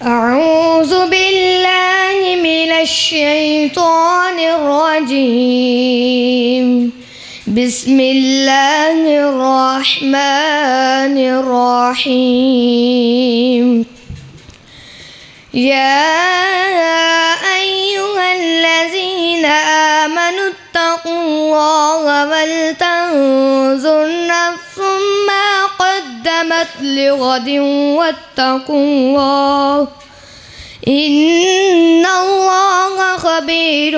أعوذ بالله من الشيطان الرجيم. بسم الله الرحمن الرحيم. يا أيها الذين آمنوا اتقوا الله ولتنظر نفس ما قدمت لغد واتقوا الله إن الله خبير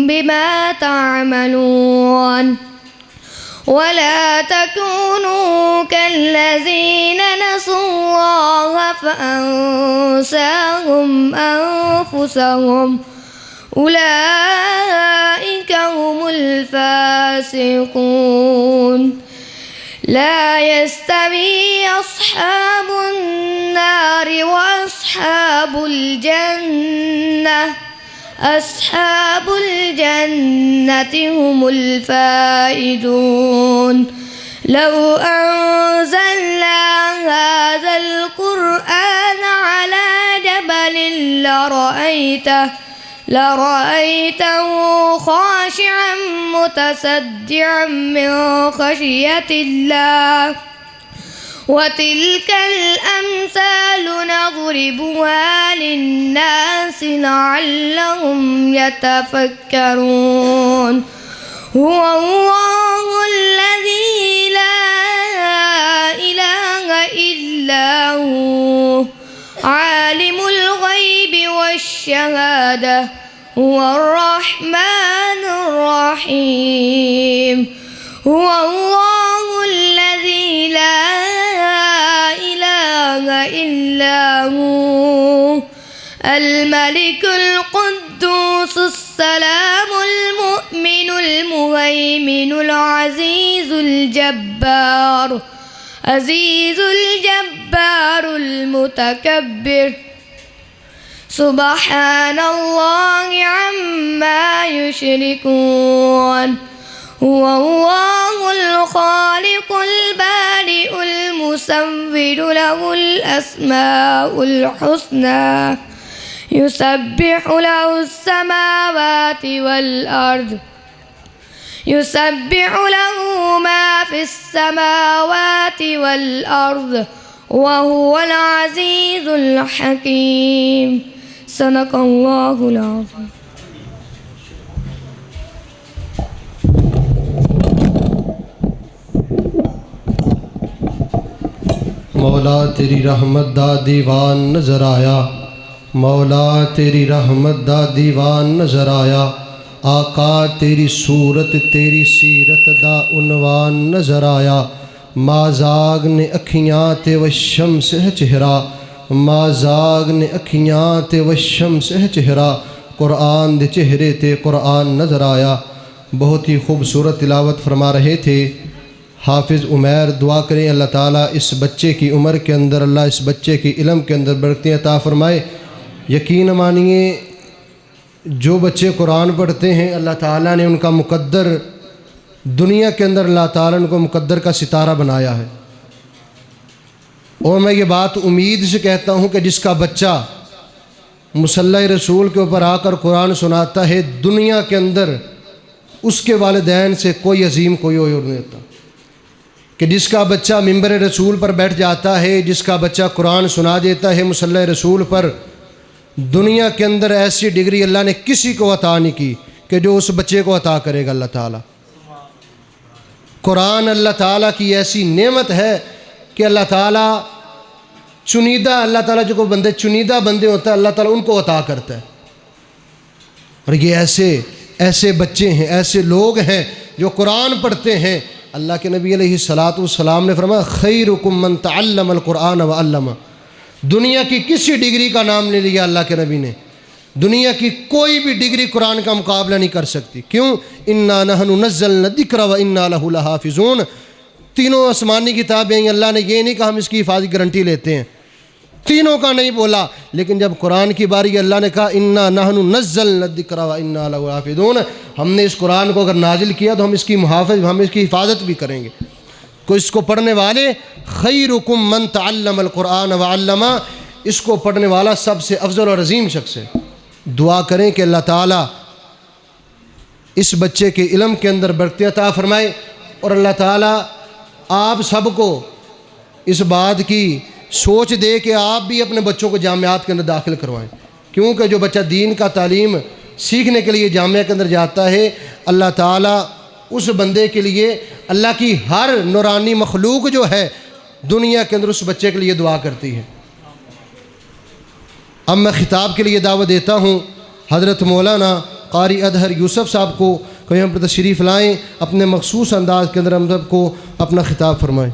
بما تعملون. ولا تكونوا كالذين نسوا الله فأنساهم أنفسهم أولئك هم الفاسقون. لا يستوي أصحاب النار وأصحاب الجنة أصحاب الجنة هم الفائزون. لو أنزلنا هذا القرآن على جبل لرأيته خاشعا متصدعا من خشية الله. وتلك الأمثال نضربها للناس لعلهم يتفكرون. هو الله الذي لا إله إلا هو عالم الغيب والشهادة هو الرحمن الرحيم. هو الله الذي لا إله إلا هو الملك القدوس السلام المؤمن المهيمن العزيز الجبار المتكبر. سبحان الله عما يشركون. هو الله الخالق البارئ المصور له الأسماء الحسنى يسبح له السماوات والأرض يسبح له ما في السماوات والأرض وهو العزيز الحكيم. صدق الله العظيم. मौला तेरी रहमत दा दीवान नज़र आया। मौला तेरी रहमत दा दीवान नज़र आया। आका तेरी सूरत तेरी सीरत दा उनवान नज़र आया। माजाग ने अखियाँ ते वशम से चेहरा माजाग ने अखियाँ ते वशम से चेहरा कुरान दे चेहरे ते कुरान नज़र आया। बहुत ही खूबसूरत तिलावत फरमा रहे थे हाफिज़ उमैर। दुआ करें अल्लाह ताला इस बच्चे की उम्र के अंदर अल्लाह इस बच्चे की इल्म के अंदर बरकतें अता फ़रमाए। यकीन मानिए जो बच्चे कुरान पढ़ते हैं अल्लाह ताला ने उनका मुक़द्दर दुनिया के अंदर अल्लाह ताला ने उनको मुक़द्दर का सितारा बनाया है। और मैं ये बात उम्मीद से कहता हूँ कि जिसका बच्चा मुसल्ला रसूल के ऊपर आकर कुरान सुनाता है दुनिया के अंदर उसके वालिदैन से कोई अजीम कोई और नहीं होता। कि जिसका बच्चा मिंबर रसूल पर बैठ जाता है जिसका बच्चा कुरान सुना देता है मुसल्ला रसूल पर दुनिया के अंदर ऐसी डिग्री अल्लाह ने किसी को अता नहीं की कि जो उस बच्चे को अता करेगा अल्लाह ताला। कुरान अल्लाह ताला की ऐसी नेमत है कि अल्लाह ताला जो बंदे चुनीदा बंदे होता है अल्लाह ताला उनको अता करता है। और ये ऐसे बच्चे हैं ऐसे लोग हैं जो कुरान पढ़ते हैं। अल्लाह के नबी अलैहिस्सलातु वस्सलाम ने फरमाया खैरुकुम मन तअल्लमल कुरान व अल्लमा। दुनिया की किसी डिग्री का नाम ले लिया अल्लाह के नबी ने। दुनिया की कोई भी डिग्री कुरान का मुकाबला नहीं कर सकती। क्यों? इन्ना नहनु नज़्ज़लना दिक्र व इन्ना लहु लहाफ़िज़ून। तीनों आसमानी किताबें अल्लाह ने ये नहीं कहा हम इसकी हिफाजत गारंटी लेते हैं। तीनों का नहीं बोला, लेकिन जब कुरान की बारी अल्लाह ने कहा इन्ना नहनु नज़्ज़लना दिक्रा व इन्ना लहु हाफ़िज़ून, हमने इस कुरान को अगर नाजिल किया तो हम इसकी हिफाजत भी करेंगे। को इसको पढ़ने वाले खैरुकुम मन तअल्लमल कुरान व अल्लमा, اس کو پڑھنے والا سب سے افضل اور عظیم شخص ہے۔ دعا کریں کہ اللہ تعالیٰ اس بچے کے علم کے اندر برکت عطا فرمائے، اور اللہ تعالیٰ آپ سب کو اس بات کی سوچ دے کہ آپ بھی اپنے بچوں کو جامعات کے اندر داخل کروائیں، کیونکہ جو بچہ دین کا تعلیم سیکھنے کے لیے جامعہ کے اندر جاتا ہے، اللہ تعالیٰ اس بندے کے لیے، اللہ کی ہر نورانی مخلوق جو ہے دنیا کے اندر اس بچے کے لیے دعا کرتی ہے۔ اب میں خطاب کے لیے دعوت دیتا ہوں حضرت مولانا قاری اطہر یوسف صاحب کو کہ ہم پر تشریف لائیں، اپنے مخصوص انداز کے اندر ہم سب کو اپنا خطاب فرمائیں۔